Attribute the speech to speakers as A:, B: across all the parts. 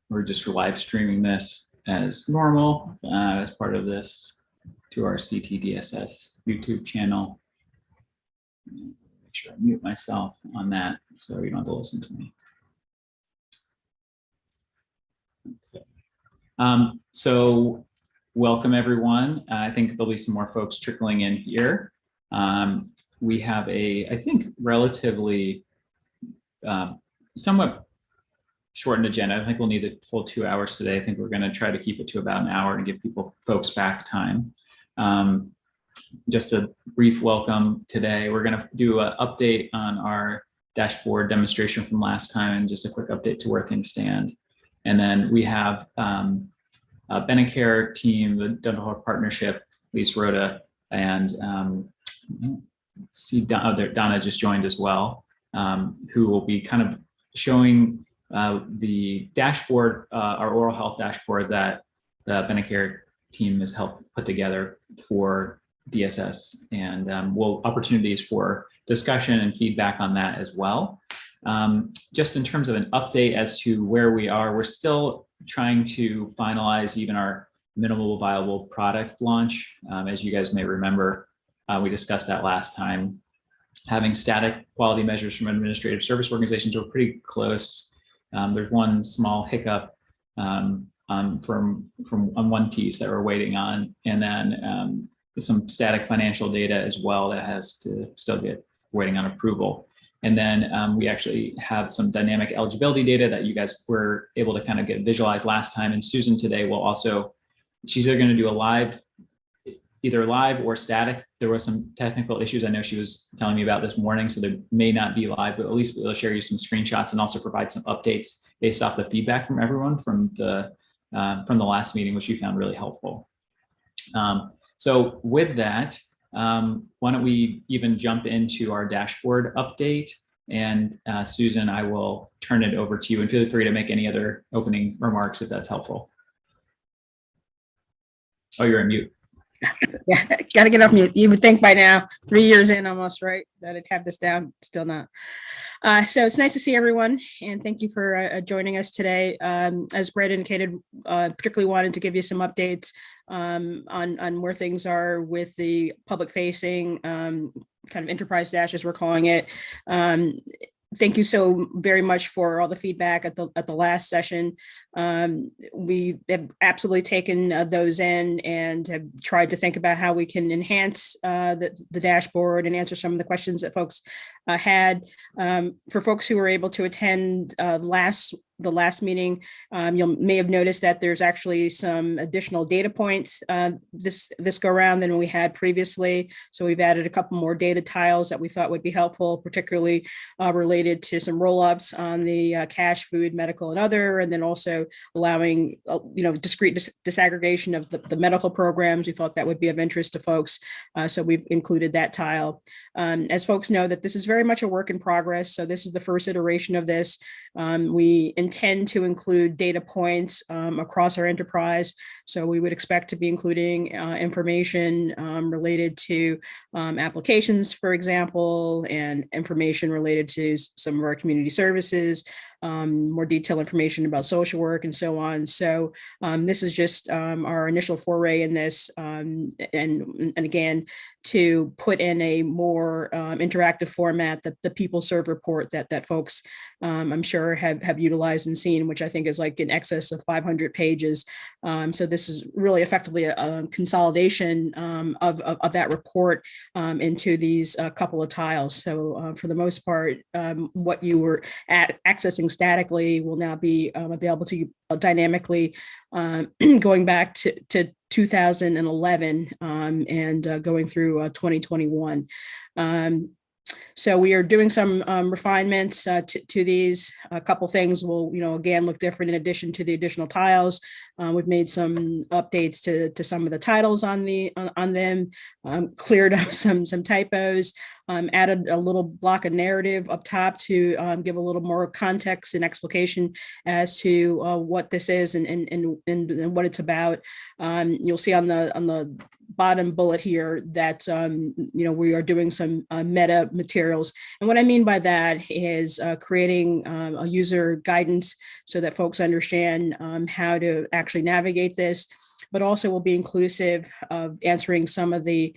A: we're just live streaming this as normal as part of this to our CTDSS YouTube channel. Make sure I mute myself on that so you don't have to listen to me. Okay. So welcome everyone. I think there'll be some more folks trickling in here. We have I think, relatively somewhat shortened agenda. I think we'll need a full 2 hours today. I think we're going to try to keep it to about an hour and give folks back time. Just a brief welcome today. We're going to do an update on our dashboard demonstration from last time and just a quick update to where things stand. And then we have Medicare team, the Dental Health Partnership, Lisa Rhoda, and see Donna just joined as well, who will be kind of showing the dashboard, our oral health dashboard that the Medicare team has helped put together for DSS, and opportunities for discussion and feedback on that as well. Just in terms of an update as to where we are, we're still trying to finalize even our minimal viable product launch. As you guys may remember, we discussed that last time. Having static quality measures from administrative service organizations, we're pretty close. There's one small hiccup from one piece that we're waiting on, and then some static financial data as well that has to still get waiting on approval. And then we actually have some dynamic eligibility data that you guys were able to kind of get visualized last time. And Susan today will also, she's either going to do either live or static. There were some technical issues I know she was telling me about this morning, so there may not be live, but at least we'll share you some screenshots and also provide some updates based off the feedback from everyone from the last meeting, which we found really helpful. So with that, why don't we even jump into our dashboard update, and Susan, I will turn it over to you, and feel free to make any other opening remarks if that's helpful. Oh, you're on mute.
B: Yeah, got to get off mute. You would think by now, 3 years in almost, right, that I'd have this down. Still not. So it's nice to see everyone, and thank you for joining us today. As Brett indicated, particularly wanted to give you some updates on where things are with the public facing kind of enterprise dash, as we're calling it. Thank you so very much for all the feedback at the last session. We have absolutely taken those in and have tried to think about how we can enhance the dashboard and answer some of the questions that folks had. For folks who were able to attend the last meeting, you may have noticed that there's actually some additional data points this go around than we had previously. So we've added a couple more data tiles that we thought would be helpful, particularly related to some roll-ups on the cash, food, medical, and other, and then also allowing discrete disaggregation of the medical programs. We thought that would be of interest to folks, so we've included that tile. As folks know, that this is very much a work in progress, so this is the first iteration of this. We intend to include data points across our enterprise, so we would expect to be including information related to applications, for example, and information related to some of our community services, more detailed information about social work and so on. So this is just our initial foray in this, and again, to put in a more interactive format, the people serve report that folks I'm sure have utilized and seen, which I think is like in excess of 500 pages. So this is really effectively a consolidation of that report into these couple of tiles. So for the most part, what you were accessing statically will now be available to you dynamically, going back to 2011 and going through 2021. So we are doing some refinements to these. A couple things will, again, look different in addition to the additional tiles. We've made some updates to some of the titles on them, cleared up some typos, added a little block of narrative up top to give a little more context and explication as to what this is and what it's about. You'll see on the bottom bullet here that, we are doing some meta materials. And what I mean by that is creating a user guidance so that folks understand how to actually navigate this, but also will be inclusive of answering some of the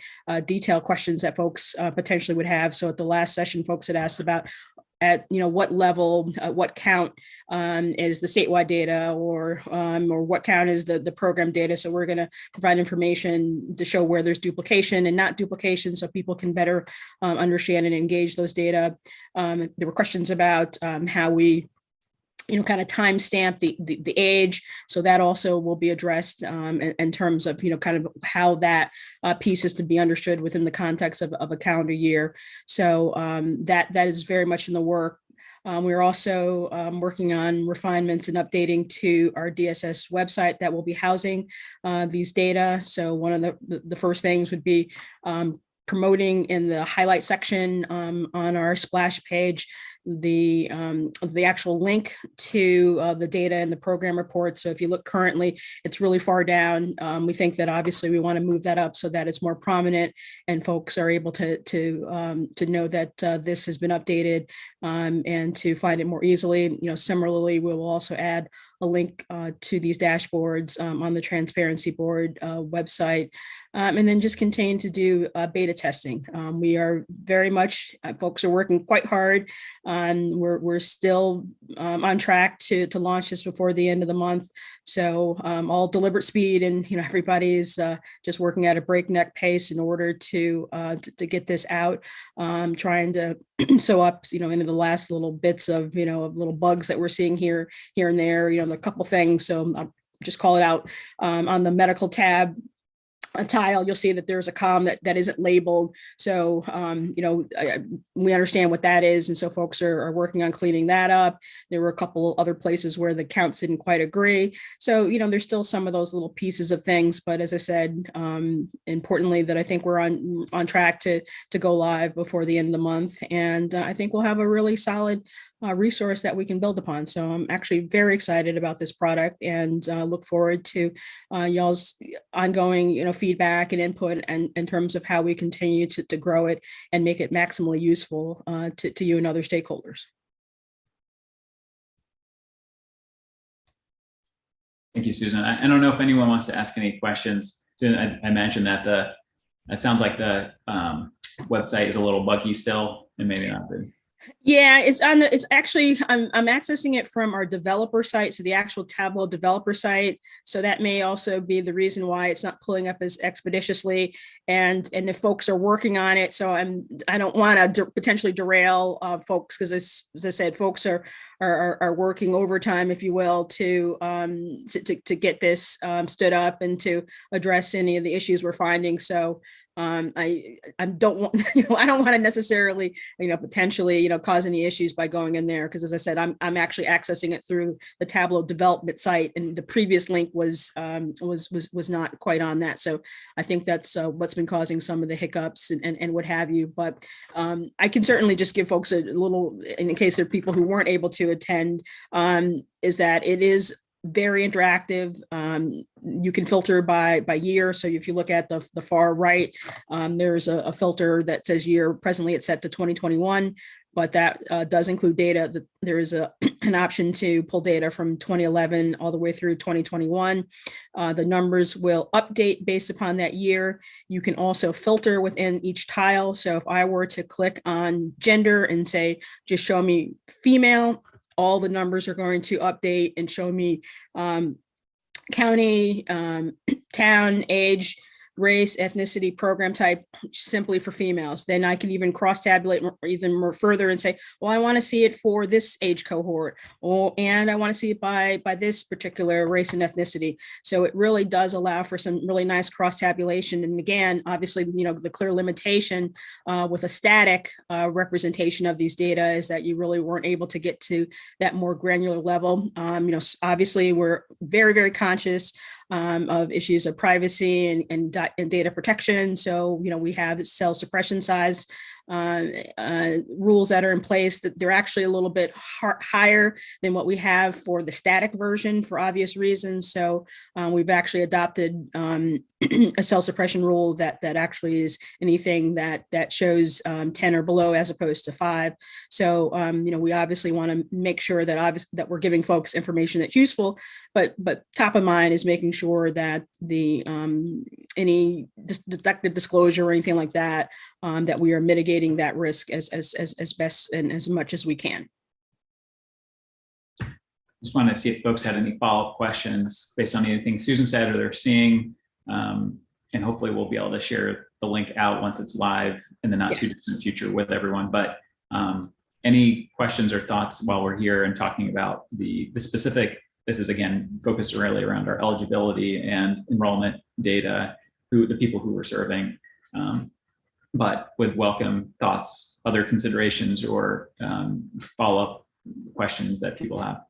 B: detailed questions that folks potentially would have. So at the last session, folks had asked about what level, what count is the statewide data, or what count is the program data. So we're going to provide information to show where there's duplication and not duplication, so people can better understand and engage those data. There were questions about how we kind of timestamp the age. So that also will be addressed in terms of, kind of how that piece is to be understood within the context of a calendar year. So that is very much in the work. We're also working on refinements and updating to our DSS website that will be housing these data. So one of the first things would be promoting in the highlight section on our splash page the actual link to the data and the program report. So if you look currently, it's really far down. We think that obviously we want to move that up so that it's more prominent and folks are able to know that this has been updated and to find it more easily. Similarly, we will also add a link to these dashboards on the Transparency Board website, and then just continue to do beta testing. We are very much, folks are working quite hard. We're still on track to launch this before the end of the month. So all deliberate speed, and everybody's just working at a breakneck pace in order to get this out. Trying to sew up, into the last little bits of of little bugs that we're seeing here and there. A couple things. So I'll just call it out on the medical tab. A tile, you'll see that there's a column that isn't labeled. So, we understand what that is. And so folks are working on cleaning that up. There were a couple other places where the counts didn't quite agree. So, there's still some of those little pieces of things. But as I said, importantly, that I think we're on track to go live before the end of the month. And I think we'll have a really solid resource that we can build upon. So I'm actually very excited about this product and look forward to y'all's ongoing, feedback and input, and in terms of how we continue to grow it and make it maximally useful to you and other stakeholders.
A: Thank you, Susan. I don't know if anyone wants to ask any questions. I mentioned that it sounds like the website is a little buggy still, and maybe not good.
B: Yeah, it's actually, I'm accessing it from our developer site. So the actual Tableau developer site. So that may also be the reason why it's not pulling up as expeditiously. And if folks are working on it, so I don't want to potentially derail folks, because as I said, folks are working overtime, if you will, to get this stood up and to address any of the issues we're finding. So I don't want, I don't want to necessarily, potentially, cause any issues by going in there. Because as I said, I'm actually accessing it through the Tableau development site, and the previous link was not quite on that. So I think that's what's been causing some of the hiccups and what have you. But I can certainly just give folks a little, in case there are people who weren't able to attend, is that it is very interactive. You can filter by year. So if you look at the far right, there's a filter that says year. Presently it's set to 2021, but that does include data. That there is an option to pull data from 2011 all the way through 2021. The numbers will update based upon that year. You can also filter within each tile. So if I were to click on gender and say, just show me female, all the numbers are going to update and show me county, town, age, race, ethnicity, program type, simply for females. Then I can even cross-tabulate even more further and say, well, I want to see it for this age cohort, and I want to see it by this particular race and ethnicity. So it really does allow for some really nice cross-tabulation. And again, obviously, the clear limitation with a static representation of these data is that you really weren't able to get to that more granular level. Obviously, we're very, very conscious of issues of privacy and data protection. So, we have cell suppression size rules that are in place, that they're actually a little bit higher than what we have for the static version for obvious reasons. So we've actually adopted a cell suppression rule that actually is anything that shows 10 or below as opposed to 5. So we obviously want to make sure that we're giving folks information that's useful, but top of mind is making sure that the any deductive disclosure or anything like that, that we are mitigating that risk as best and as much as we can.
A: Just want to see if folks had any follow-up questions based on anything Susan said or they're seeing. And hopefully we'll be able to share the link out once it's live in the not too distant future with everyone. But any questions or thoughts while we're here and talking about the specific, this is again focused really around our eligibility and enrollment data, the people who we're serving, but would welcome thoughts, other considerations, or follow-up questions that people have.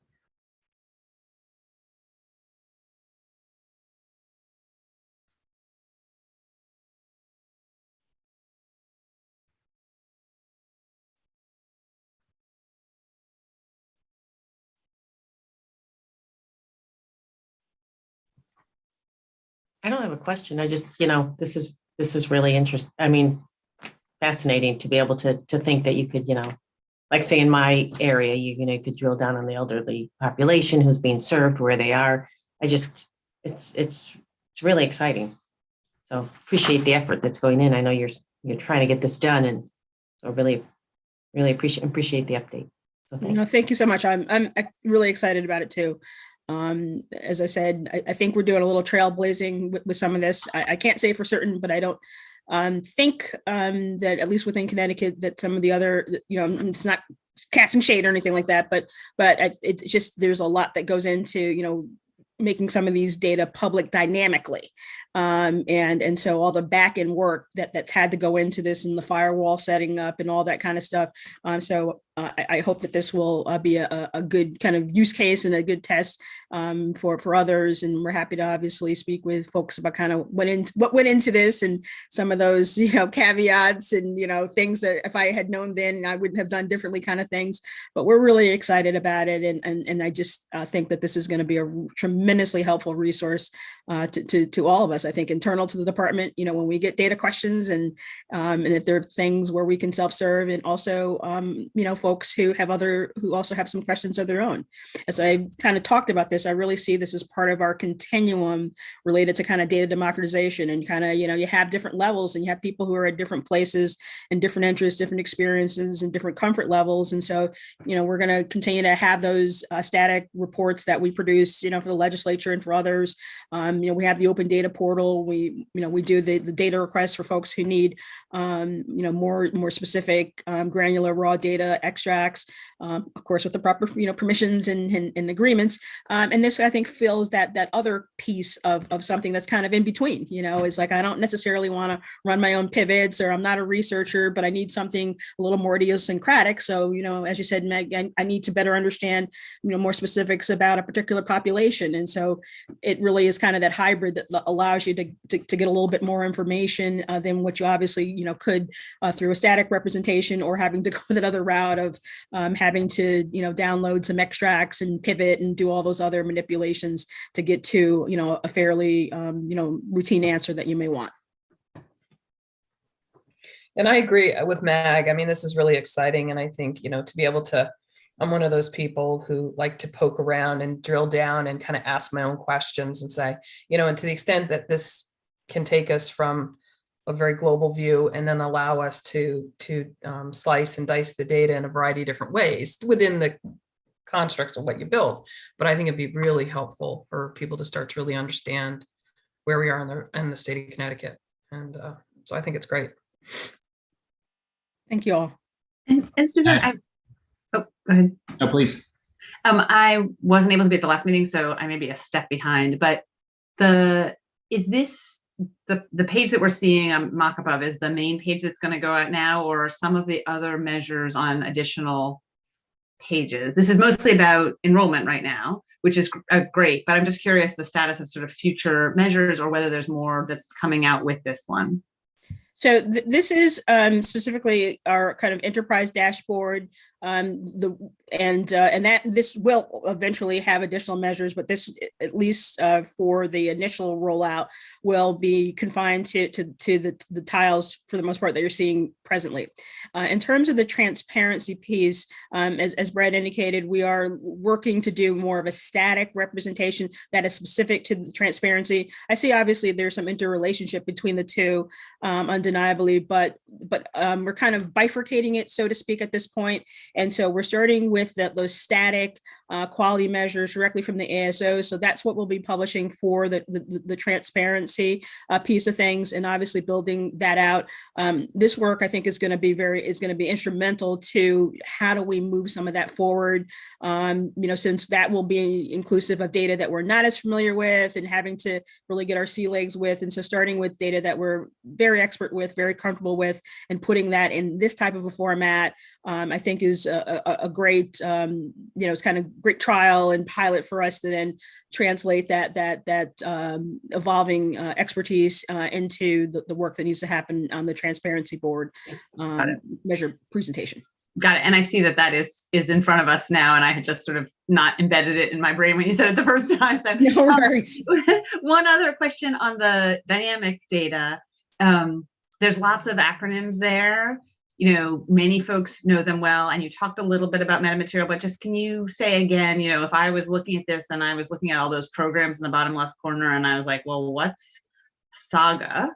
C: I don't have a question. I just, this is really interesting. I mean, fascinating to be able to think that you could, like say in my area, you could drill down on the elderly population who's being served, where they are. It's really exciting. So appreciate the effort that's going in. I know you're trying to get this done, and so really appreciate the update. So
B: thank you so much. I'm really excited about it too. As I said, I think we're doing a little trailblazing with some of this. I can't say for certain, but I don't think that at least within Connecticut that some of the other, it's not casting shade or anything like that, but it just, there's a lot that goes into, making some of these data public dynamically. And so all the back end work that's had to go into this and the firewall setting up and all that kind of stuff. So I hope that this will be a good kind of use case and a good test for others. And we're happy to obviously speak with folks about kind of what went into this and some of those, caveats and, things that if I had known then I wouldn't have done differently kind of things. But we're really excited about it. And I just think that this is going to be a tremendously helpful resource to all of us. I think internal to the department, when we get data questions and if there are things where we can self-serve, and also, folks who also have some questions of their own. As I kind of talked about this, I really see this as part of our continuum related to kind of data democratization and kind of, you have different levels and you have people who are at different places and different interests, different experiences and different comfort levels. And so, we're going to continue to have those static reports that we produce, for the legislature and for others. We have the open data portal. We do the data requests for folks who need, more specific, granular raw data extracts, of course, with the proper, permissions and agreements. And this, I think, fills that other piece of something that's kind of in between, is like, I don't necessarily want to run my own pivots, or I'm not a researcher, but I need something a little more idiosyncratic. So, as you said, Meg, I need to better understand, more specifics about a particular population. And so it really is kind of that hybrid that allows you to get a little bit more information than what you obviously, could through a static representation, or having to go that other route of having to, download some extracts and pivot and do all those other manipulations to get to, a fairly, routine answer that you may want.
D: And I agree with Mag. I mean, this is really exciting. And I think, to be able to, I'm one of those people who like to poke around and drill down and kind of ask my own questions and say, and to the extent that this can take us from a very global view and then allow us to slice and dice the data in a variety of different ways within the constructs of what you build. But I think it'd be really helpful for people to start to really understand where we are in the state of Connecticut. And so I think it's great.
B: Thank you all.
E: And Susan, go ahead.
A: Oh, please.
E: I wasn't able to be at the last meeting, so I may be a step behind, but is this the page that we're seeing on mock-up of is the main page that's going to go out now, or some of the other measures on additional pages? This is mostly about enrollment right now, which is great, but I'm just curious the status of sort of future measures, or whether there's more that's coming out with this one.
B: So this is specifically our kind of enterprise dashboard. And that this will eventually have additional measures, but this, at least for the initial rollout, will be confined to the tiles for the most part that you're seeing presently. In terms of the transparency piece, as Brad indicated, we are working to do more of a static representation that is specific to the transparency. I see obviously there's some interrelationship between the two, undeniably, but we're kind of bifurcating it, so to speak, at this point. And so we're starting with those static quality measures directly from the ASO. So that's what we'll be publishing for the transparency piece of things, and obviously building that out. This work, I think, is going to be instrumental to how do we move some of that forward. Since that will be inclusive of data that we're not as familiar with and having to really get our sea legs with. And so starting with data that we're very expert with, very comfortable with, and putting that in this type of a format, I think is a great, it's kind of great trial and pilot for us to then translate that evolving expertise into the work that needs to happen on the transparency board measure presentation.
E: Got it. And I see that is in front of us now, and I had just sort of not embedded it in my brain when you said it the first time. So
B: no worries.
E: One other question on the dynamic data. There's lots of acronyms there. Many folks know them well, and you talked a little bit about metamaterial, but just can you say again, if I was looking at this and I was looking at all those programs in the bottom left corner and I was like, well, what's Saga?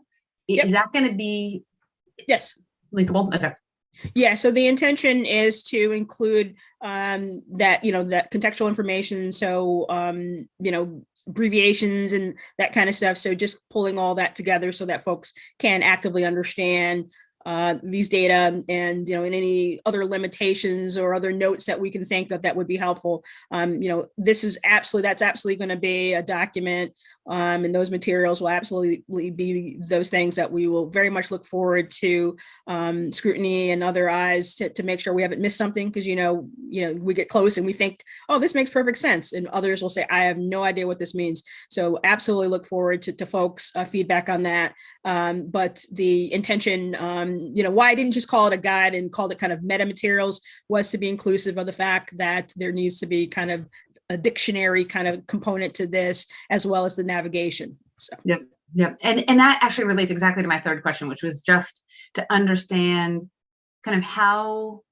E: Yep. Is that going to be linkable? Okay.
B: Yeah, so the intention is to include that contextual information. So, abbreviations and that kind of stuff. So just pulling all that together so that folks can actively understand these data and, and any other limitations or other notes that we can think of that would be helpful. That's absolutely going to be a document, and those materials will absolutely be those things that we will very much look forward to scrutiny and other eyes to make sure we haven't missed something. Because, we get close and we think, oh, this makes perfect sense. And others will say, I have no idea what this means. So absolutely look forward to folks' feedback on that. But the intention, why I didn't just call it a guide and called it kind of meta materials was to be inclusive of the fact that there needs to be kind of a dictionary kind of component to this, as well as the navigation. So.
E: Yep. And that actually relates exactly to my third question, which was just to understand kind of how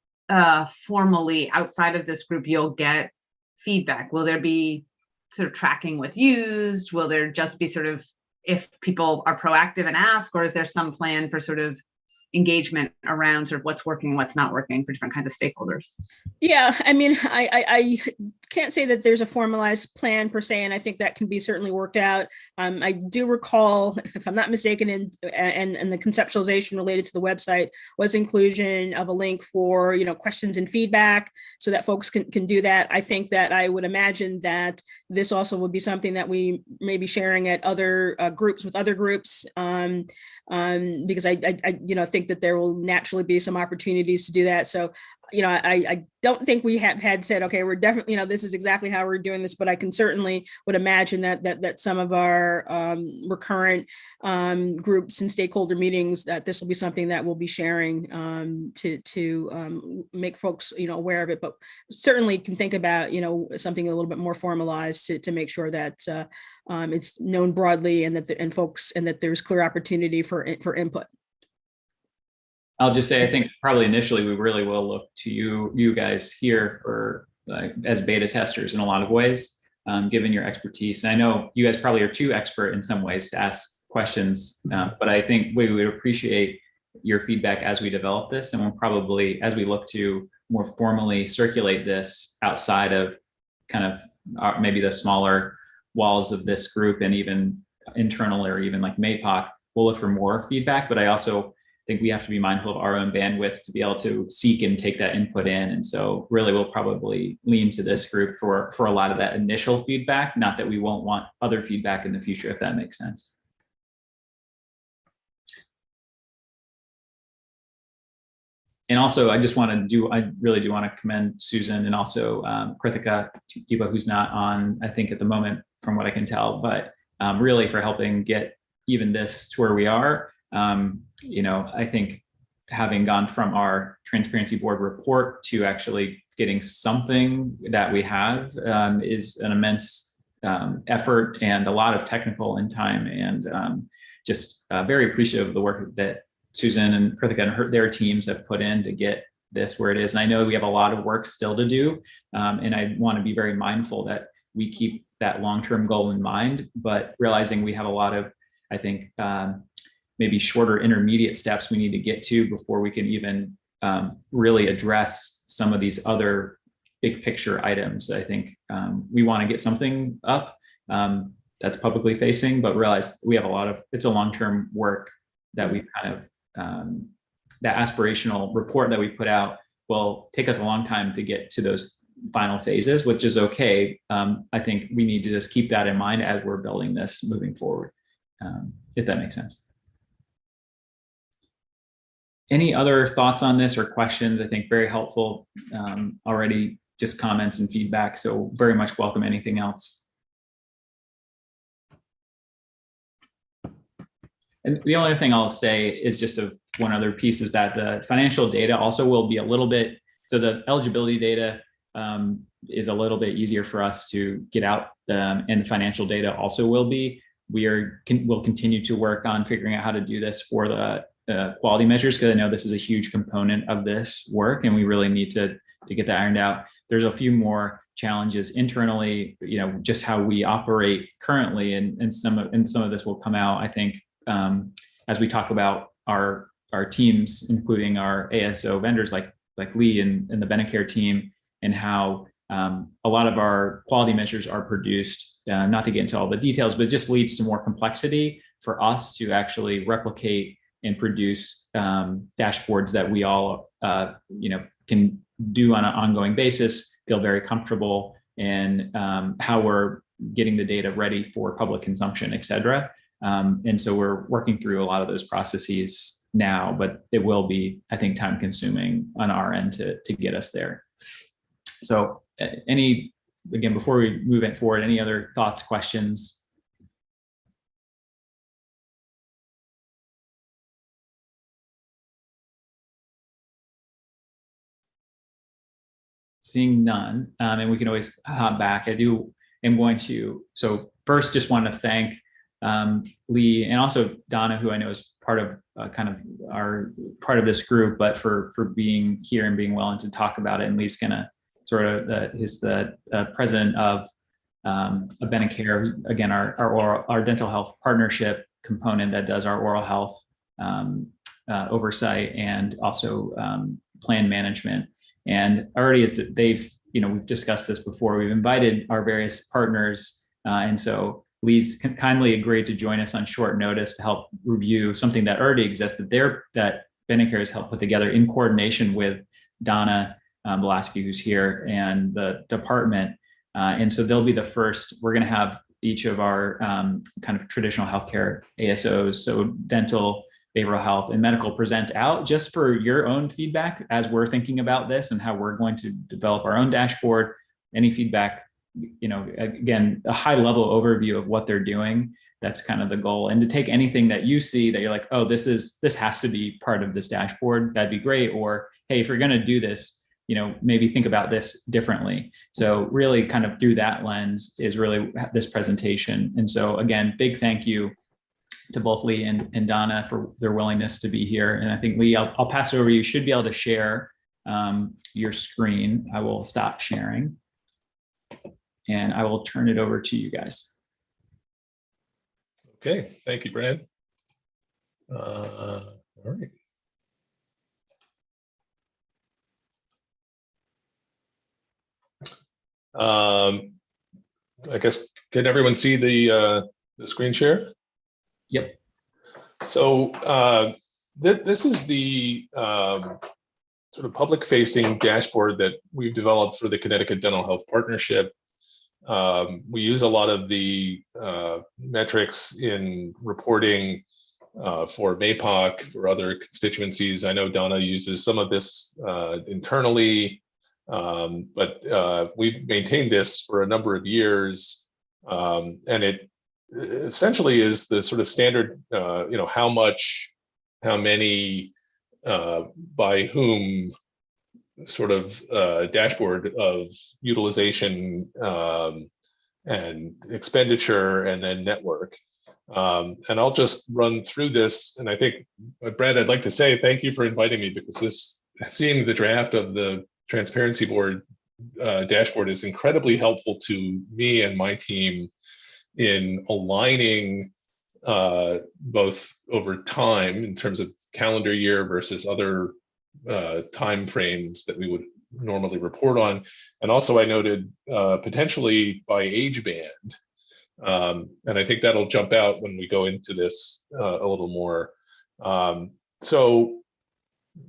E: formally outside of this group you'll get feedback. Will there be sort of tracking what's used? Will there just be sort of, if people are proactive and ask, or is there some plan for sort of engagement around sort of what's working and what's not working for different kinds of stakeholders?
B: Yeah, I mean, I can't say that there's a formalized plan per se, and I think that can be certainly worked out. I do recall, if I'm not mistaken, and the conceptualization related to the website was inclusion of a link for, questions and feedback so that folks can do that. I think that I would imagine that this also would be something that we may be sharing at other groups with other groups, because I think that there will naturally be some opportunities to do that. So, I don't think we have had said, okay, we're definitely, this is exactly how we're doing this, but I can certainly would imagine that some of our recurrent groups and stakeholder meetings, that this will be something that we'll be sharing to make folks, aware of it, but certainly can think about, something a little bit more formalized to make sure that it's known broadly and that there's clear opportunity for input.
A: I'll just say, I think probably initially we really will look to you guys here for as beta testers in a lot of ways, given your expertise. And I know you guys probably are too expert in some ways to ask questions, but I think we would appreciate your feedback as we develop this, and we'll probably, as we look to more formally circulate this outside of kind of maybe the smaller walls of this group and even internal or even like MAPOC, we'll look for more feedback. But I also think we have to be mindful of our own bandwidth to be able to seek and take that input in. And so really we'll probably lean to this group for a lot of that initial feedback, not that we won't want other feedback in the future, if that makes sense. And also, I really do want to commend Susan and also Krithika Kiba, who's not on, I think, at the moment, from what I can tell, but really for helping get even this to where we are. I think having gone from our transparency board report to actually getting something that we have is an immense effort and a lot of technical and time, and just very appreciative of the work that Susan and Krithika and their teams have put in to get this where it is. And I know we have a lot of work still to do, and I want to be very mindful that we keep that long-term goal in mind, but realizing we have a lot of, I think, maybe shorter intermediate steps we need to get to before we can even really address some of these other big picture items. I think we want to get something up that's publicly facing, but realize we have a lot of, it's a long-term work that we kind of, that aspirational report that we put out will take us a long time to get to those final phases, which is okay. I think we need to just keep that in mind as we're building this moving forward, if that makes sense. Any other thoughts on this or questions? I think very helpful already, just comments and feedback. So very much welcome anything else. And the only thing I'll say is just one other piece is that the financial data also will be a little bit, so the eligibility data is a little bit easier for us to get out, and the financial data also will be. We'll continue to work on figuring out how to do this for the quality measures, because I know this is a huge component of this work, and we really need to get that ironed out. There's a few more challenges internally, just how we operate currently, and some of this will come out, I think, as we talk about our teams, including our ASO vendors like Lee and the Medicare team, and how a lot of our quality measures are produced, not to get into all the details, but it just leads to more complexity for us to actually replicate and produce dashboards that we all can do on an ongoing basis, feel very comfortable in how we're getting the data ready for public consumption, et cetera. And so we're working through a lot of those processes now, but it will be, I think, time consuming on our end to get us there. So again, before we move it forward, any other thoughts, questions? Seeing none, and we can always hop back. am going to, so first just want to thank Lee and also Donna, who I know is part of part of this group, but for being here and being willing to talk about it. And Lee's gonna is the president of Medicare, again, our dental health partnership component that does our oral health oversight and also plan management. And already is that we've discussed this before. We've invited our various partners, and so Lee's kindly agreed to join us on short notice to help review something that already exists that Medicare has helped put together in coordination with Donna Belaski, who's here, and the department. And so they'll be the first. We're going to have each of our kind of traditional healthcare ASOs, so dental, behavioral health, and medical, present out just for your own feedback as we're thinking about this and how we're going to develop our own dashboard. Any feedback, again, a high level overview of what they're doing. That's kind of the goal. And to take anything that you see that you're like, oh, this has to be part of this dashboard, that'd be great. Or, hey, if you're going to do this, maybe think about this differently. So really kind of through that lens is really this presentation. And so again, big thank you to both Lee and Donna for their willingness to be here. And I think, Lee, I'll pass it over. You should be able to share your screen. I will stop sharing and I will turn it over to you guys.
F: Okay, thank you, Brad. All right. I guess, can everyone see the screen share?
A: Yep.
F: So this is the sort of public-facing dashboard that we've developed for the Connecticut Dental Health Partnership. We use a lot of the metrics in reporting for MAPOC, for other constituencies. I know Donna uses some of this internally, but we've maintained this for a number of years, and it essentially is the sort of standard, how much how many by whom sort of dashboard of utilization and expenditure and then network. And I'll just run through this. And I think, Brad, I'd like to say thank you for inviting me, because seeing the draft of the Transparency Board dashboard is incredibly helpful to me and my team in aligning both over time in terms of calendar year versus other time frames that we would normally report on. And also I noted potentially by age band. And I think that'll jump out when we go into this a little more. So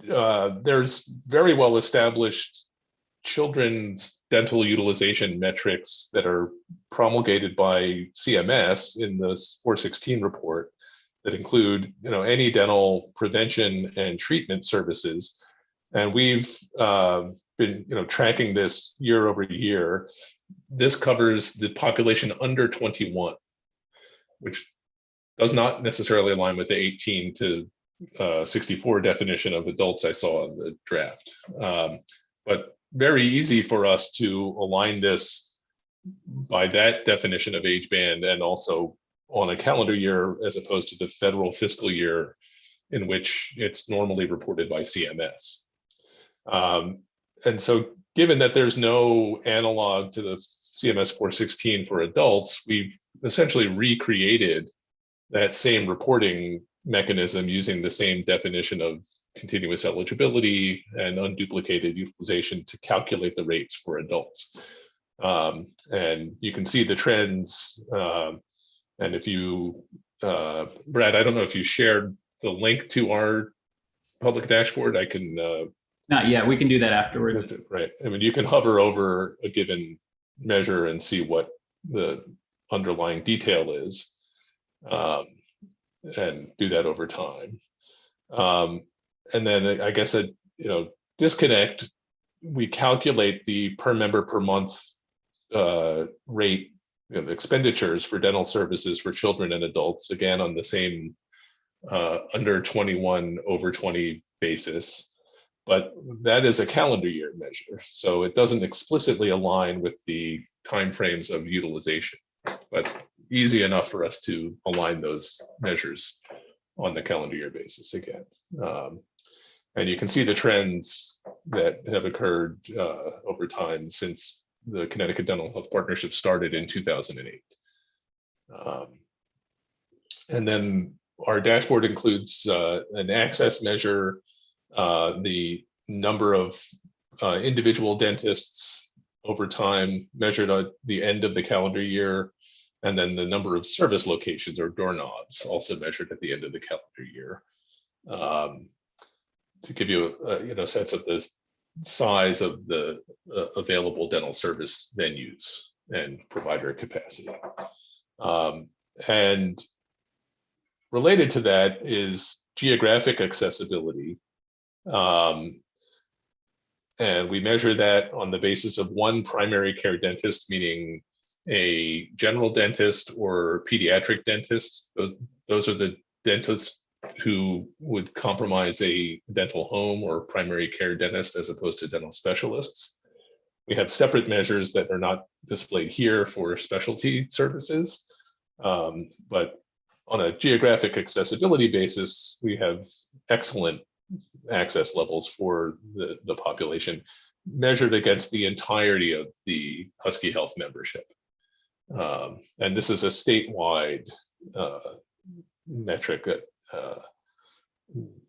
F: there's very well established children's dental utilization metrics that are promulgated by CMS in the 416 report that include, any dental prevention and treatment services. And we've been, tracking this year over year. This covers the population under 21, which does not necessarily align with the 18 to 64 definition of adults I saw in the draft. But very easy for us to align this by that definition of age band, and also on a calendar year as opposed to the federal fiscal year in which it's normally reported by CMS. And so given that there's no analog to the CMS 416 for adults, we've essentially recreated that same reporting mechanism using the same definition of continuous eligibility and unduplicated utilization to calculate the rates for adults. And you can see the trends. And if you, Brad, I don't know if you shared the link to our public dashboard. I can.
A: Not yet. We can do that afterwards.
F: Right. I mean, you can hover over a given measure and see what the underlying detail is, and do that over time. And then I guess disconnect, we calculate the per member per month rate, expenditures for dental services for children and adults, again on the same under 21 over 20 basis. But that is a calendar year measure, so it doesn't explicitly align with the timeframes of utilization, but easy enough for us to align those measures on the calendar year basis again. And you can see the trends that have occurred over time since the Connecticut Dental Health Partnership started in 2008. And then our dashboard includes an access measure, the number of individual dentists over time measured at the end of the calendar year, and then the number of service locations or doorknobs also measured at the end of the calendar year, to give you a sense of the size of the available dental service venues and provider capacity. And related to that is geographic accessibility. And we measure that on the basis of one primary care dentist, meaning a general dentist or pediatric dentist. Those are the dentists who would comprise a dental home or primary care dentist as opposed to dental specialists. We have separate measures that are not displayed here for specialty services, but on a geographic accessibility basis, we have excellent access levels for the population measured against the entirety of the Husky Health membership. And this is a statewide metric at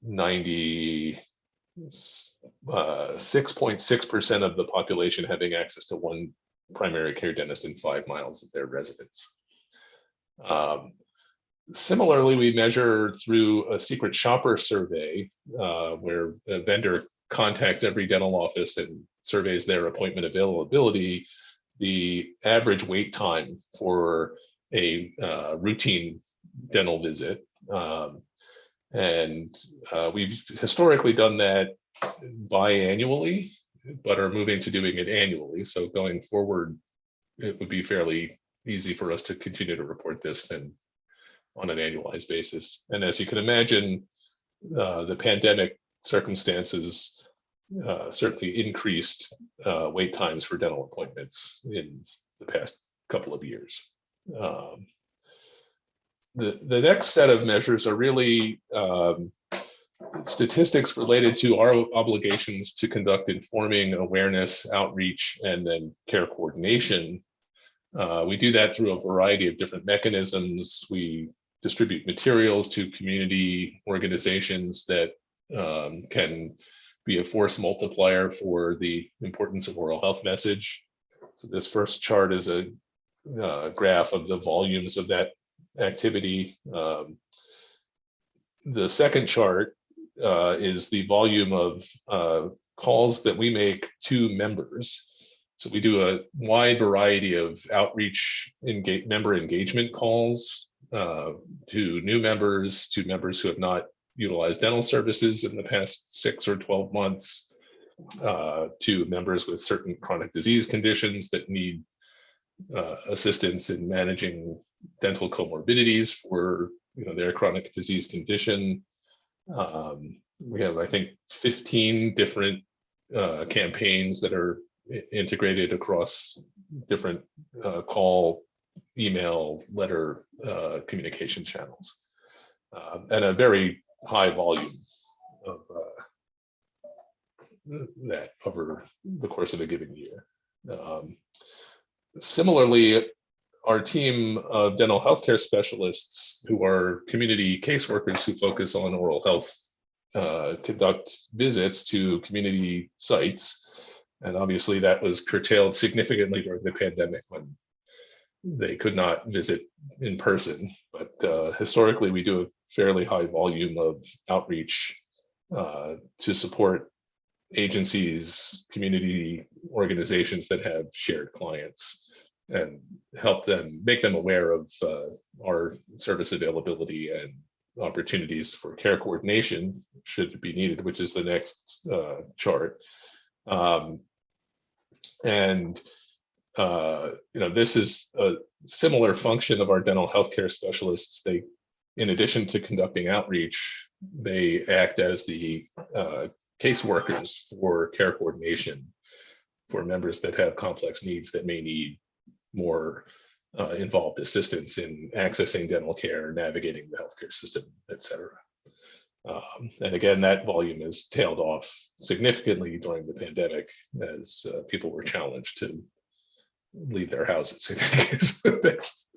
F: 96.6% of the population having access to one primary care dentist in 5 miles of their residence. Similarly, we measure through a secret shopper survey where a vendor contacts every dental office and surveys their appointment availability, the average wait time for a routine dental visit. And we've historically done that biannually, but are moving to doing it annually. So going forward, it would be fairly easy for us to continue to report this and on an annualized basis. And as you can imagine, the pandemic circumstances certainly increased wait times for dental appointments in the past couple of years. The next set of measures are really statistics related to our obligations to conduct informing, awareness, outreach, and then care coordination. We do that through a variety of different mechanisms. We distribute materials to community organizations that can be a force multiplier for the importance of oral health message. So this first chart is a graph of the volumes of that activity. The second chart is the volume of calls that we make to members. So we do a wide variety of outreach, member engagement calls to new members, to members who have not utilized dental services in the past 6 or 12 months, to members with certain chronic disease conditions that need assistance in managing dental comorbidities for their chronic disease condition. We have, I think, 15 different campaigns that are integrated across different call, email, letter communication channels, and a very high volume of that over the course of a given year. Similarly, our team of dental healthcare specialists who are community caseworkers who focus on oral health conduct visits to community sites. And obviously that was curtailed significantly during the pandemic when they could not visit in person. But historically, we do a fairly high volume of outreach to support agencies, community organizations that have shared clients, and help them, make them aware of our service availability and opportunities for care coordination should it be needed, which is the next chart. This is a similar function of our dental healthcare specialists. They, in addition to conducting outreach, they act as the caseworkers for care coordination for members that have complex needs that may need more involved assistance in accessing dental care, navigating the healthcare system, et cetera. And again, that volume has tailed off significantly during the pandemic as people were challenged to leave their houses, I think is the best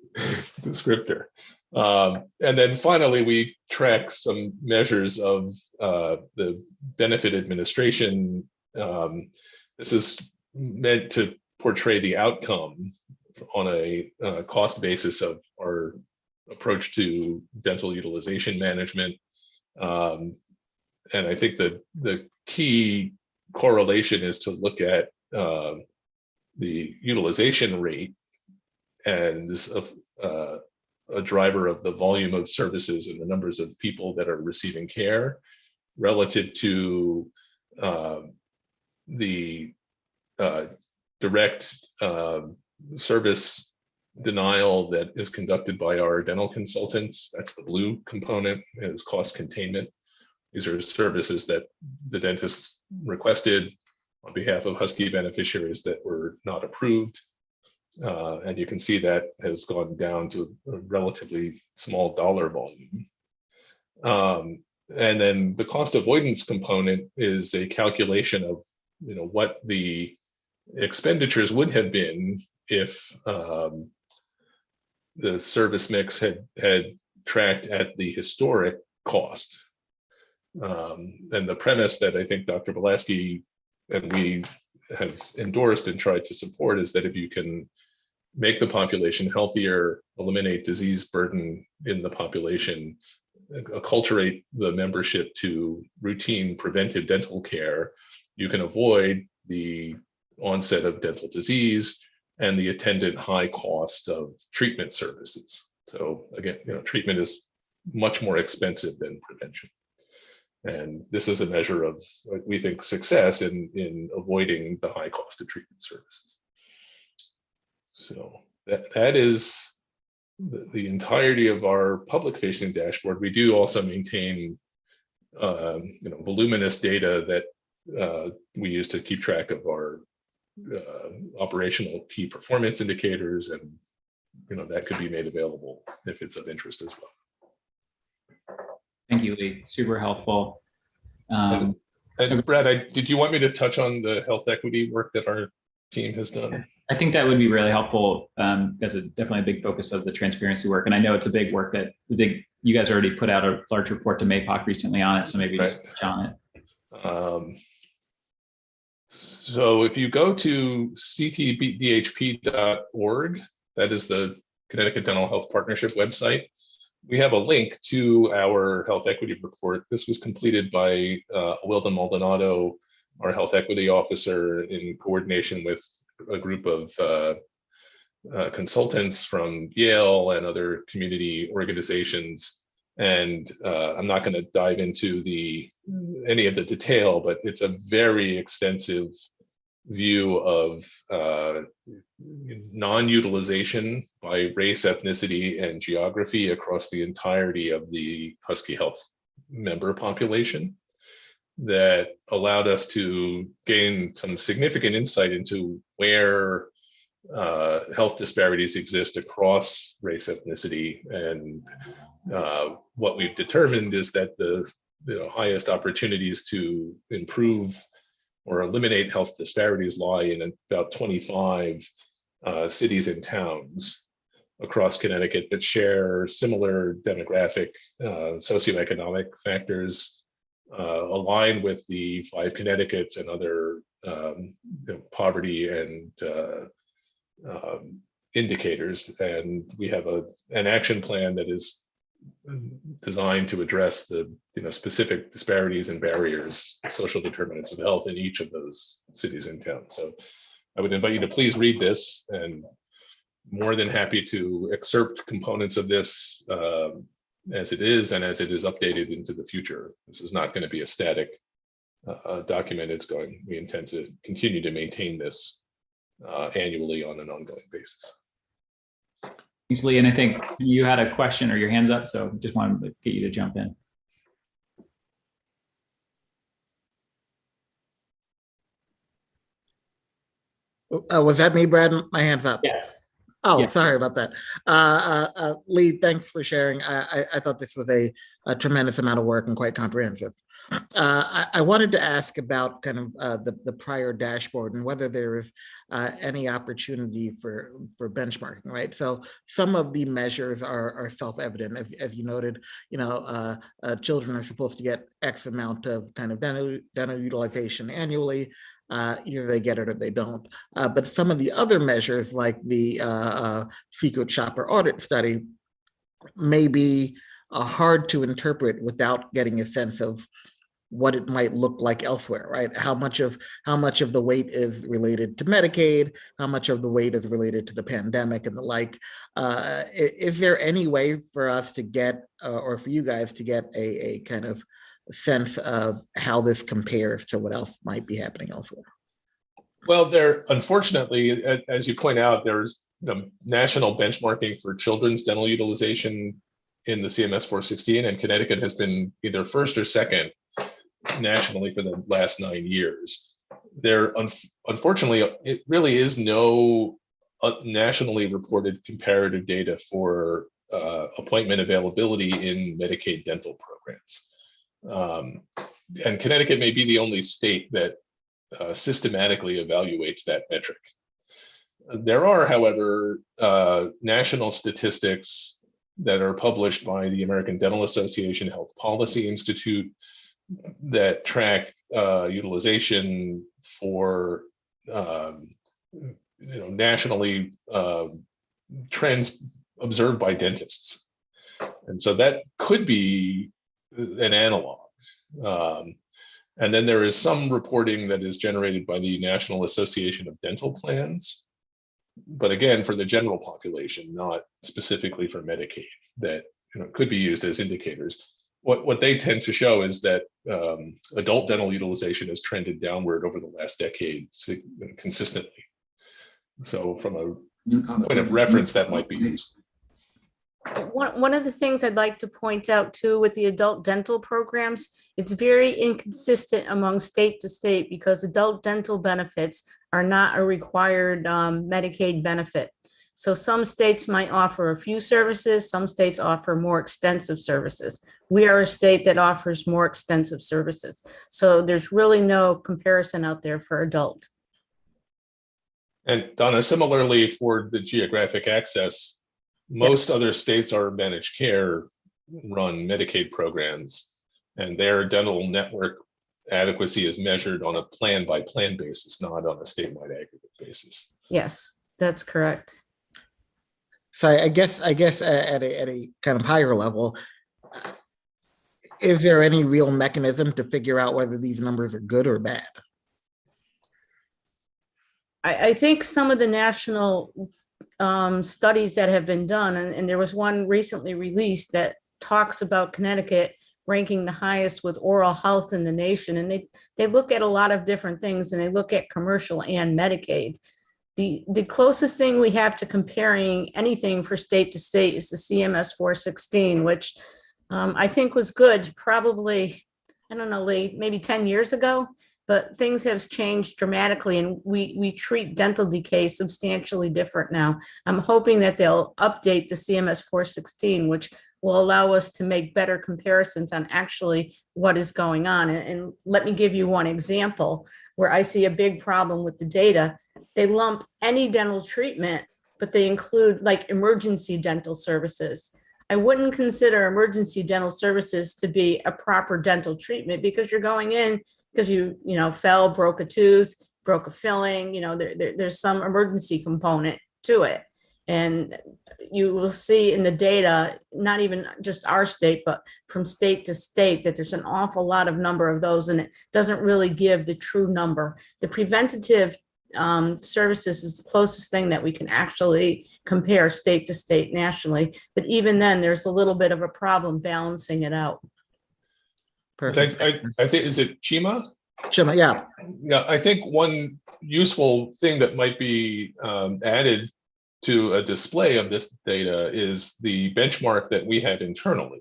F: descriptor. And then finally, we track some measures of the benefit administration. This is meant to portray the outcome on a cost basis of our approach to dental utilization management. And I think that the key correlation is to look at the utilization rate as a driver of the volume of services and the numbers of people that are receiving care relative to the direct service denial that is conducted by our dental consultants. That's the blue component, is cost containment. These are services that the dentist requested on behalf of Husky beneficiaries that were not approved. And you can see that has gone down to a relatively small dollar volume. And then the cost avoidance component is a calculation of what the expenditures would have been if the service mix had tracked at the historic cost. And the premise that I think Dr. Belaski and we have endorsed and tried to support is that if you can make the population healthier, eliminate disease burden in the population, acculturate the membership to routine preventive dental care, you can avoid the onset of dental disease and the attendant high cost of treatment services. So again, treatment is much more expensive than prevention. And this is a measure of, we think, success in avoiding the high cost of treatment services. So that is the entirety of our public facing dashboard. We do also maintain voluminous data that we use to keep track of our operational key performance indicators, and that could be made available if it's of interest as well.
A: Thank you, Lee. Super helpful.
F: And Brad, did you want me to touch on the health equity work that our team has done?
A: I think that would be really helpful. That's definitely a big focus of the transparency work. And I know it's a big work that you guys already put out a large report to MAPOC recently on it. So maybe just touch on it.
F: So if you go to ctdhp.org, that is the Connecticut Dental Health Partnership website, we have a link to our health equity report. This was completed by Wilden Maldonado, our health equity officer, in coordination with a group of consultants from Yale and other community organizations. And I'm not going to dive into any of the detail, but it's a very extensive view of non-utilization by race, ethnicity, and geography across the entirety of the Husky Health member population, that allowed us to gain some significant insight into where health disparities exist across race, ethnicity, and what we've determined is that the highest opportunities to improve or eliminate health disparities lie in about 25 cities and towns across Connecticut that share similar demographic, socioeconomic factors, aligned with the 5 Connecticut's and other poverty and indicators. And we have an action plan that is designed to address the specific disparities and barriers, social determinants of health in each of those cities and towns. So I would invite you to please read this, and more than happy to excerpt components of this as it is and as it is updated into the future. This is not going to be a static document. We intend to continue to maintain this annually on an ongoing basis.
A: Thanks, Lee. And I think you had a question or your hands up, so just wanted to get you to jump in.
G: Was that me, Brad? My hand's up.
A: Yes.
G: Oh,
A: Yes.
G: Sorry about that. Lee, thanks for sharing. I thought this was a tremendous amount of work and quite comprehensive. I wanted to ask about kind of the prior dashboard and whether there is any opportunity for benchmarking, right? So some of the measures are self-evident, as you noted. Children are supposed to get X amount of kind of dental utilization annually. Either they get it or they don't. But some of the other measures, like the secret shopper audit study, may be hard to interpret without getting a sense of what it might look like elsewhere, right? How much of the weight is related to Medicaid? How much of the weight is related to the pandemic and the like? Is there any way for us to get, or for you guys to get a kind of sense of how this compares to what else might be happening elsewhere?
F: Well, unfortunately, as you point out, there's the national benchmarking for children's dental utilization in the CMS 416, and Connecticut has been either first or second nationally for the last 9 years. Unfortunately, it really is no nationally reported comparative data for appointment availability in Medicaid dental programs. And Connecticut may be the only state that systematically evaluates that metric. There are, however, national statistics that are published by the American Dental Association Health Policy Institute that track utilization for nationally trends observed by dentists, and so that could be an analog. And then there is some reporting that is generated by the National Association of Dental Plans, but again, for the general population, not specifically for Medicaid, that could be used as indicators. What they tend to show is that adult dental utilization has trended downward over the last decade consistently. So from a point of reference, that might be used.
H: One of the things I'd like to point out too with the adult dental programs, it's very inconsistent among state to state because adult dental benefits are not a required Medicaid benefit. So some states might offer a few services, some states offer more extensive services. We are a state that offers more extensive services. So there's really no comparison out there for adult.
F: And Donna, similarly for the geographic access, most other states are managed care run Medicaid programs, and their dental network adequacy is measured on a plan by plan basis, not on a statewide aggregate basis.
H: Yes, that's correct.
G: So I guess at a kind of higher level, is there any real mechanism to figure out whether these numbers are good or bad?
H: I think some of the national studies that have been done, and there was one recently released that talks about Connecticut ranking the highest with oral health in the nation. And they look at a lot of different things, and they look at commercial and Medicaid. The closest thing we have to comparing anything for state to state is the CMS 416, which I think was good probably, I don't know, Lee, maybe 10 years ago. But things have changed dramatically, and we treat dental decay substantially different now. I'm hoping that they'll update the CMS 416, which will allow us to make better comparisons on actually what is going on. And let me give you one example where I see a big problem with the data. They lump any dental treatment, but they include like emergency dental services. I wouldn't consider emergency dental services to be a proper dental treatment because you're going in because you fell, broke a tooth, broke a filling, there's some emergency component to it. And you will see in the data, not even just our state, but from state to state, that there's an awful lot of number of those, and it doesn't really give the true number. The preventative services is the closest thing that we can actually compare state to state nationally. But even then, there's a little bit of a problem balancing it out.
F: Thanks. I think, is it Chima?
G: Chima, yeah.
F: Yeah, I think one useful thing that might be added to a display of this data is the benchmark that we have internally.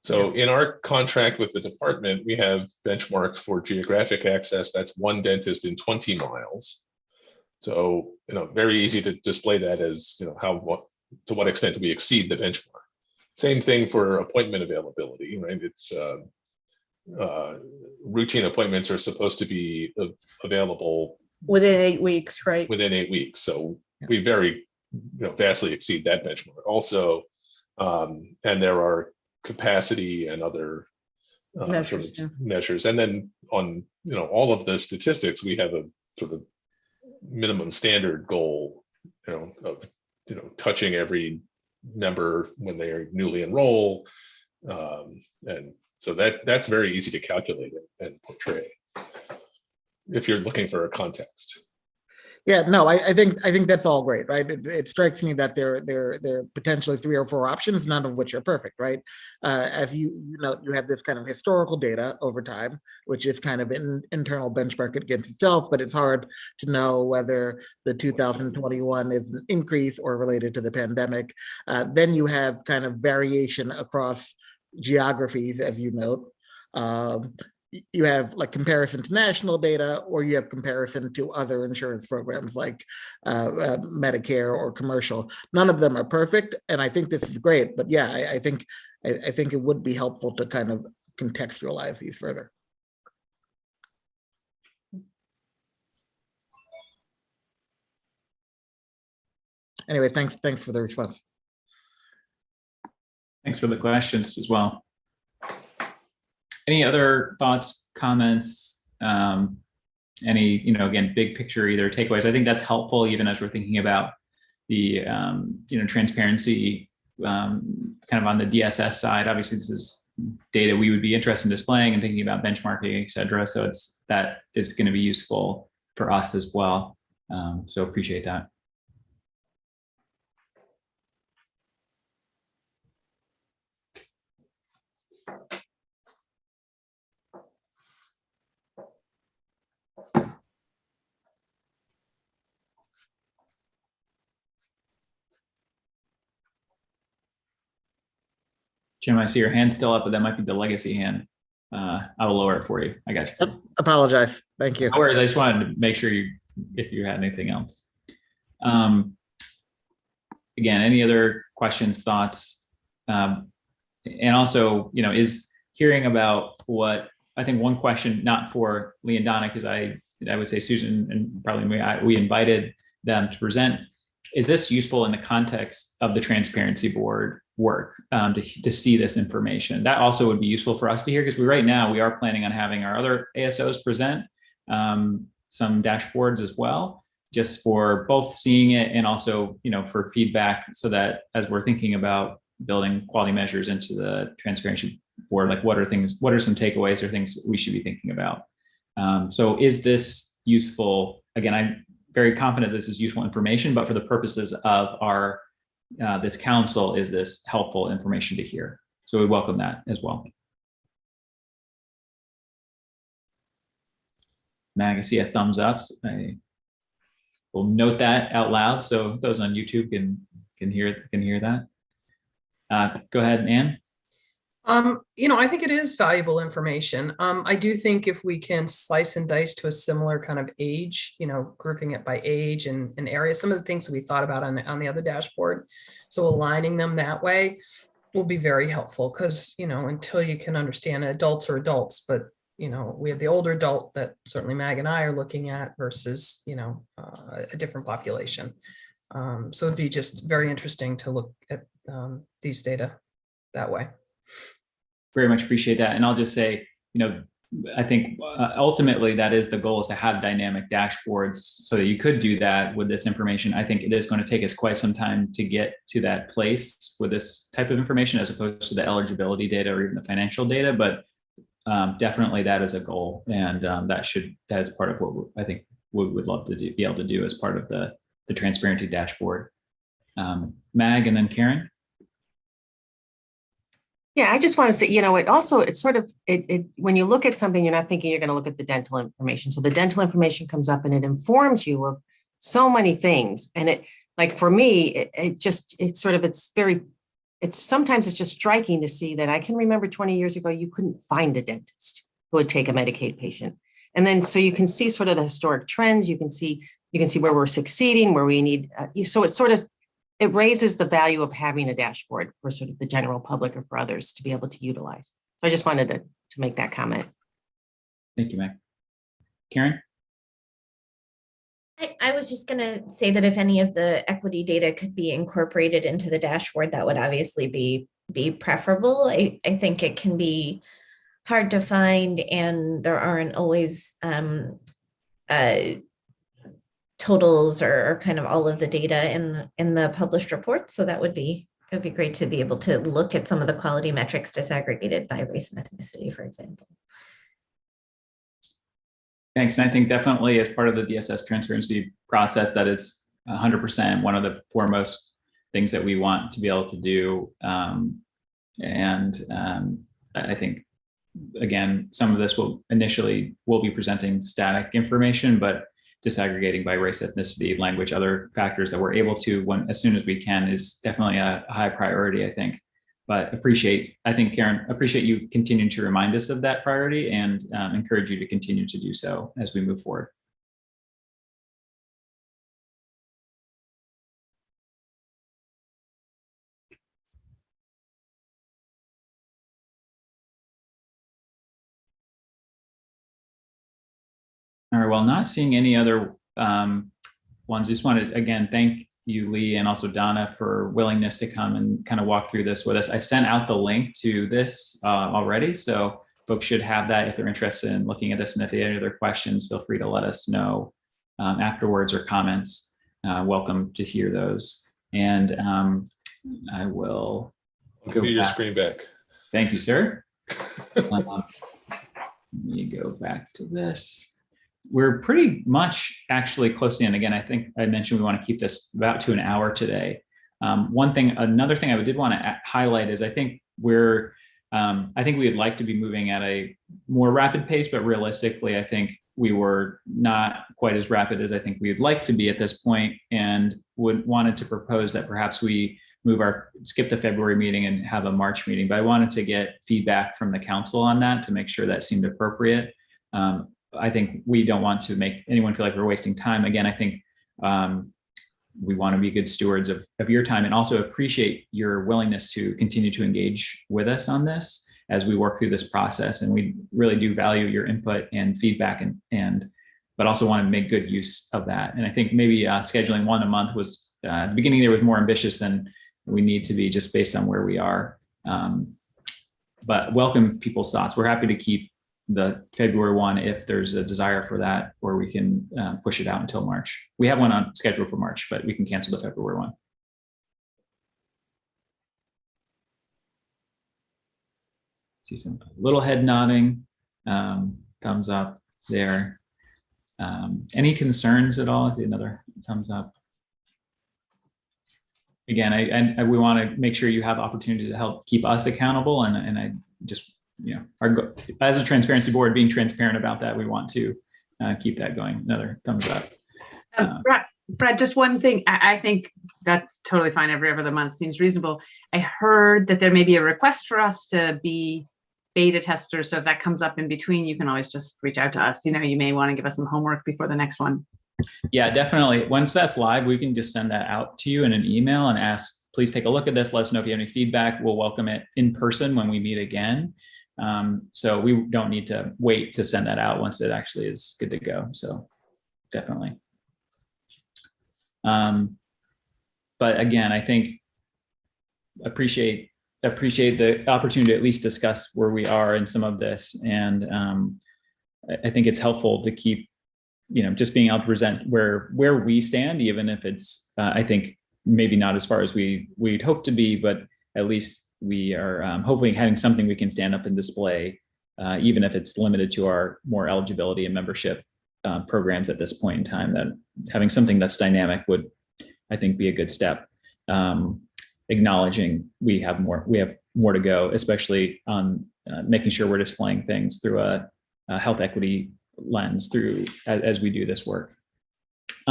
F: So in our contract with the department, we have benchmarks for geographic access. That's one dentist in 20 miles. So, very easy to display that as, to what extent do we exceed the benchmark. Same thing for appointment availability, right? It's routine appointments are supposed to be available
H: within 8 weeks, right?
F: Within 8 weeks. So we very, vastly exceed that benchmark also. And there are capacity and other measures. And then on, all of the statistics, we have a sort of minimum standard goal, of, touching every member when they are newly enrolled. And so that's very easy to calculate and portray if you're looking for a context.
G: Yeah, no, I think that's all great, right? It strikes me that there are potentially 3 or 4 options, none of which are perfect, right? As you have this kind of historical data over time, which is kind of an internal benchmark against itself, but it's hard to know whether the 2021 is an increase or related to the pandemic. Then you have kind of variation across geographies, as you note. You have like comparison to national data, or you have comparison to other insurance programs like Medicare or commercial. None of them are perfect, and I think this is great. But yeah, I think it would be helpful to kind of contextualize these further. Anyway, thanks for the response.
A: Thanks for the questions as well. Any other thoughts, comments, any, again, big picture, either takeaways? I think that's helpful even as we're thinking about the, transparency kind of on the DSS side. Obviously, this is data we would be interested in displaying and thinking about benchmarking, et cetera. So that is going to be useful for us as well. So appreciate that. Jim, I see your hand still up, but that might be the legacy hand. I will lower it for you. I got you.
G: Apologize. Thank you.
A: No worries. I just wanted to make sure if you had anything else. Again, any other questions, thoughts? And also, is hearing about what I think one question, not for Lee and Donna, because I would say Susan and probably me, we invited them to present. Is this useful in the context of the Transparency Board work to see this information? That also would be useful for us to hear, because right now we are planning on having our other ASOs present some dashboards as well, just for both seeing it and also, for feedback, so that as we're thinking about building quality measures into the Transparency Board, like what are some takeaways or things we should be thinking about? So is this useful? Again, I'm very confident this is useful information, but for the purposes of our this council, is this helpful information to hear? So we welcome that as well. Mag, I see a thumbs up. I will note that out loud so those on YouTube can hear that. Go ahead, Ann.
D: I think it is valuable information. I do think if we can slice and dice to a similar kind of age, grouping it by age and area, some of the things that we thought about on the other dashboard. So aligning them that way will be very helpful, because, until you can understand adults are adults, but, we have the older adult that certainly Mag and I are looking at versus, a different population. So it'd be just very interesting to look at these data that way.
A: Very much appreciate that. And I'll just say, I think ultimately that is the goal, is to have dynamic dashboards so that you could do that with this information. I think it is going to take us quite some time to get to that place with this type of information, as opposed to the eligibility data or even the financial data. But definitely that is a goal. And that is part of what I think we would love to be able to do as part of the transparency dashboard. Mag, and then Karen.
C: Yeah, I just want to say, when you look at something, you're not thinking you're going to look at the dental information. So the dental information comes up and it informs you of so many things. And it, like for me, sometimes it's just striking to see that I can remember 20 years ago, you couldn't find a dentist who would take a Medicaid patient. And then, so you can see sort of the historic trends, you can see where we're succeeding, where we need, so it raises the value of having a dashboard for sort of the general public or for others to be able to utilize. So I just wanted to make that comment.
A: Thank you, Meg. Karen?
I: I was just going to say that if any of the equity data could be incorporated into the dashboard, that would obviously be preferable. I think it can be hard to find, and there aren't always totals or kind of all of the data in the published report. So it would be great to be able to look at some of the quality metrics disaggregated by race and ethnicity, for example.
A: Thanks. And I think definitely as part of the DSS transparency process, that is 100% one of the foremost things that we want to be able to do. I think, again, some of this will be presenting static information, but disaggregating by race, ethnicity, language, other factors that we're able to, as soon as we can, is definitely a high priority, I think. But Karen, appreciate you continuing to remind us of that priority, and encourage you to continue to do so as we move forward. All right, well, not seeing any other ones, just want to, again, thank you, Lee, and also Donna, for willingness to come and kind of walk through this with us. I sent out the link to this already, so folks should have that if they're interested in looking at this. And if they have any other questions, feel free to let us know afterwards, or comments. Welcome to hear those. And I will
F: go your screen back.
A: Thank you, sir. Let me go back to this. We're pretty much actually close in. Again, I think I mentioned we want to keep this about to an hour today. Another thing I did want to highlight is I think we would like to be moving at a more rapid pace, but realistically, I think we were not quite as rapid as I think we'd like to be at this point, and wanted to propose that perhaps we skip the February meeting and have a March meeting. But I wanted to get feedback from the council on that to make sure that seemed appropriate. I think we don't want to make anyone feel like we're wasting time. Again, I think we want to be good stewards of your time, and also appreciate your willingness to continue to engage with us on this as we work through this process. And we really do value your input and feedback, but also want to make good use of that. And I think maybe scheduling one a month was, at the beginning there was more ambitious than we need to be just based on where we are. But welcome people's thoughts. We're happy to keep the February one if there's a desire for that, or we can push it out until March. We have one on schedule for March, but we can cancel the February one. See some little head nodding, thumbs up there. Any concerns at all? I see another thumbs up. Again, we want to make sure you have opportunity to help keep us accountable, and I just, as a transparency board, being transparent about that, we want to keep that going. Another thumbs up.
E: Brad, just one thing. I think that's totally fine. Every other month seems reasonable. I heard that there may be a request for us to be beta testers. So if that comes up in between, you can always just reach out to us. You may want to give us some homework before the next one.
A: Yeah, definitely. Once that's live, we can just send that out to you in an email and ask, please take a look at this. Let us know if you have any feedback. We'll welcome it in person when we meet again. So we don't need to wait to send that out once it actually is good to go. So definitely. But again, I think appreciate the opportunity to at least discuss where we are in some of this. And I think it's helpful to keep, just being able to present where we stand, even if it's, I think maybe not as far as we'd hope to be, but at least we are hopefully having something we can stand up and display, even if it's limited to our more eligibility and membership programs at this point in time. That having something that's dynamic would, I think, be a good step. Acknowledging we have more to go, especially on making sure we're displaying things through a health equity lens as we do this work.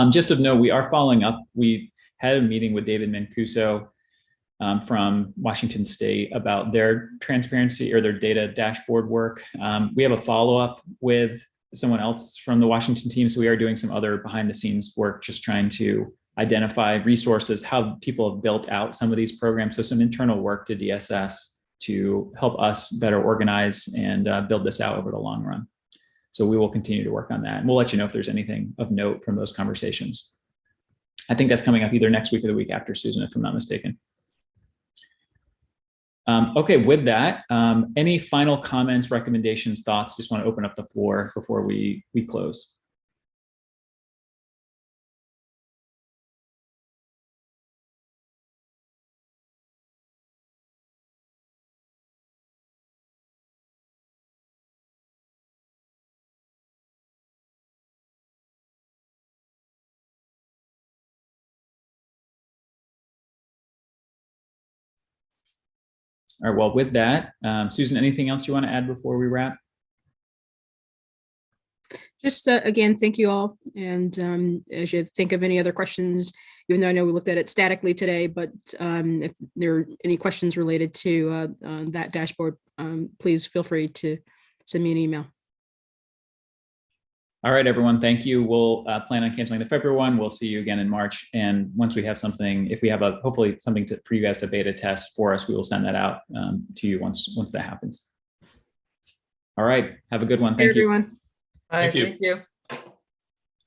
A: Just of note, we are following up. We had a meeting with David Mancuso from Washington State about their transparency or their data dashboard work. We have a follow-up with someone else from the Washington team. So we are doing some other behind the scenes work, just trying to identify resources, how people have built out some of these programs. So some internal work to DSS to help us better organize and build this out over the long run. So we will continue to work on that. And we'll let you know if there's anything of note from those conversations. I think that's coming up either next week or the week after, Susan, if I'm not mistaken. Okay, with that, any final comments, recommendations, thoughts? Just want to open up the floor before we close. All right, well, with that, Susan, anything else you want to add before we wrap?
B: Just again, thank you all. And as you think of any other questions, even though I know we looked at it statically today, but if there are any questions related to that dashboard, please feel free to send me an email.
A: All right, everyone, thank you. We'll plan on canceling the February one. We'll see you again in March. And once we have something, if we have hopefully something for you guys to beta test for us, we will send that out to you once that happens. All right, have a good one. Thank you.
B: Everyone.
D: Bye.
F: Thank you.
D: Thank you.